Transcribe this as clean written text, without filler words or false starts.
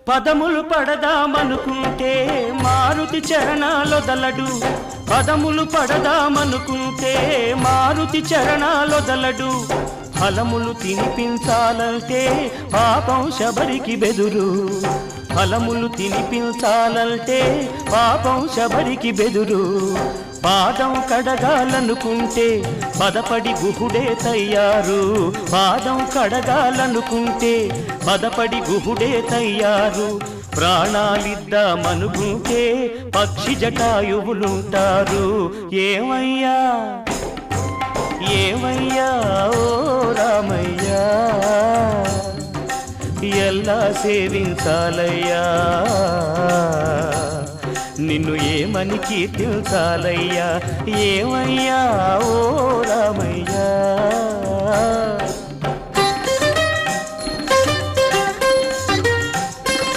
పదములు పడదామనుకుంటే మారుతి చరణాలొదలడు పదములు పడదామనుకుంటే మారుతి చరణాలొదలడు ఫలములు తినిపించాలంటే పాపం శబరికి బెదురు ఫలములు తినిపించాలంటే పాపం శబరికి బెదురు పాదం కడగాలనుకుంటే పదపడి గుహుడే తయ్యారు పాదం కడగాలనుకుంటే పదపడి గుహుడే తయ్యారు ప్రాణాలిద్దామనుకుంటే పక్షి జటాయువులుంటారు ఏమయ్యా ఏమయ్యా ఓ రామయ్యా ఎల్లా సేవించాలయ్యా నిన్ను ఏమని కీర్తించాలయ్యా ఏమయ్యా ఓ రామయ్యా